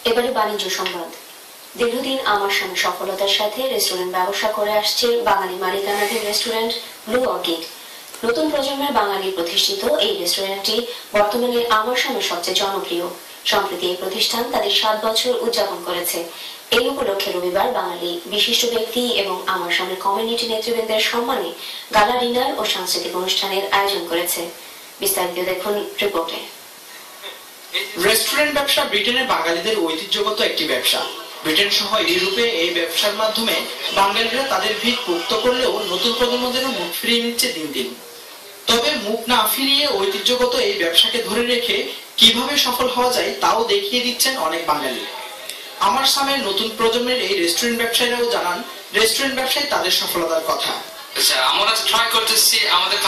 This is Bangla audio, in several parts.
এবারে বাণিজ্য সংবাদ। দীর্ঘদিন আমার স্বামী সফলতার সাথে রেস্টুরেন্ট ব্যবসা করে আসছে বাঙালি মালিকানাধীন রেস্টুরেন্ট ব্লু অর্কিড। নতুন প্রজন্মের বাঙালি প্রতিষ্ঠিত এই রেস্টুরেন্টটি বর্তমানে আমার স্বামীর সবচেয়ে জনপ্রিয়। সম্প্রতি এই প্রতিষ্ঠান তাদের 7 বছর উদযাপন করেছে। এই উপলক্ষে রবিবার বাঙালি বিশিষ্ট ব্যক্তি এবং আমার স্বামীর কমিউনিটি নেতৃবৃন্দের সম্মানে গালা ডিনার ও সাংস্কৃতিক অনুষ্ঠানের আয়োজন করেছে। বিস্তারিত দেখুন রিপোর্টে। রেস্টুরেন্ট ব্যবসা ব্রিটেনের বাঙালিদের ঐতিহ্যগত একটি ব্যবসা। ব্রিটেন সহ ইউরোপে এই ব্যবসার মাধ্যমে বাঙালিরা তাদের ভিত মুক্ত করলেও নতুন প্রজন্ম যেন মুখ ফিরিয়ে নিচ্ছে দিন দিন। তবে মুখ না ফিরিয়ে ঐতিহ্যগত এই ব্যবসাকে ধরে রেখে কিভাবে সফল হওয়া যায় তাও দেখিয়ে দিচ্ছেন অনেক বাঙালি। আমার স্বামীর নতুন প্রজন্মের এই রেস্টুরেন্ট ব্যবসায়ীরাও জানান রেস্টুরেন্ট ব্যবসায় তাদের সফলতার কথা। আমরা ট্রাই করতেছি আমাদের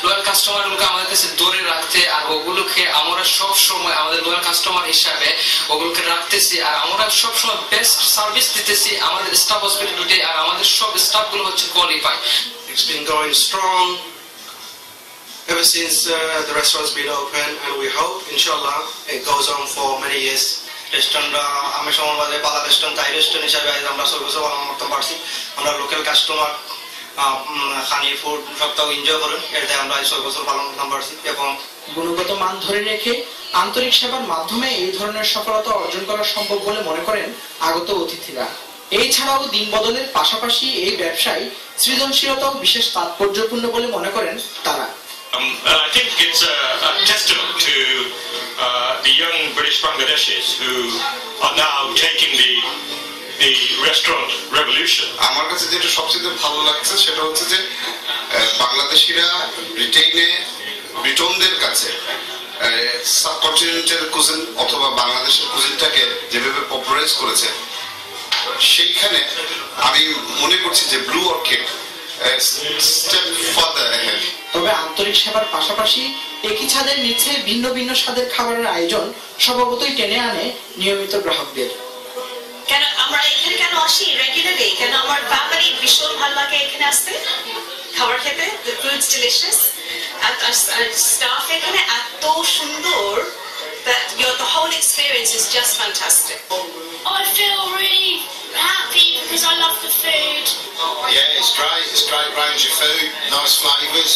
লয়াল কাস্টমারগুলোকে আমাদের কাছে ধরে রাখতে, আর ওগুলোকে আমরা সব সময় আমাদের লয়াল কাস্টমার হিসাবে ওগুলোকে রাখতেছি, আর আমরা সব সময় বেস্ট সার্ভিস দিতেছি আমাদের স্টাফ হসপিটালিটি, আর আমাদের সব স্টাফ গুলো হচ্ছে qualify. It's been going strong ever since the restaurant's been open, and we hope inshallah it goes on for many years. Restaurant আমি সমাজে পালা রেস্টুরেন্ট তাই রেস্টুরেন্ট হিসাবে আমরা সর্বোচ্চ পালন করতে পারছি। আমরা লোকাল কাস্টমার খানি ফুড সবটাও এনজয় করেন, এটাই আমরা 6 বছর পালন করতে পারছি। এবং গুণগত মান ধরে রেখে আন্তরিক সেবার মাধ্যমে এই ধরনের সফলতা অর্জন করা সম্ভব বলে মনে করেন আগত অতিথিরা। এছাড়াও দিন বদলের পাশাপাশি এই ব্যবসায় সৃজনশীলতাও বিশেষ তাৎপর্যপূর্ণ বলে মনে করেন তারা। I think it's a testament to the young British Bangladeshis who are now taking the restaurant revolution. আমার কাছে যেটা সবচেয়ে ভালো লাগছে সেটা হচ্ছে যে বাংলাদেশিরা ব্রিটনদের কাছে সাবকন্টিনেন্টাল কুজিন অথবা বাংলাদেশের কুজিনটাকে যেভাবে পপুলারাইজ করেছে, সেইখানে আমি মনে করছি যে blue orchid step further ahead. তবে আন্তরিক সেবার পাশাপাশি একই ছাদের নিচে ভিন্ন ভিন্ন স্বাদের খাবারের আয়োজন স্বভাবতই টেনে আনে নিয়মিত গ্রাহকদের। কেন আমরা এখানে কেন আসি রেগুলারলি? কেন আমার ফ্যামিলি ভীষণ ভালো লাগে এখানে আসতে খাবার খেতে। The food's delicious. R staff এখানে এত সুন্দর that the whole experience is just fantastic. I feel really happy because I love the food. Yeah, it's great range of food, nice flavours,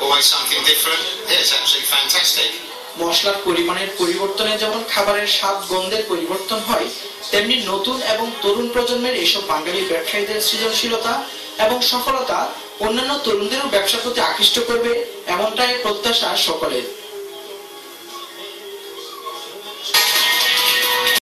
always something different. Yeah, it's absolutely fantastic. মশলার পরিমাণের পরিবর্তনে যেমন খাবারের স্বাদ গন্ধের পরিবর্তন হয়, তেমনি নতুন এবং তরুণ প্রজন্মের এসব বাঙালি ব্যবসায়ীদের সৃজনশীলতা এবং সফলতা অন্যান্য তরুণদেরও ব্যবসার প্রতি আকৃষ্ট করবে, এমনটাই প্রত্যাশা সকলের।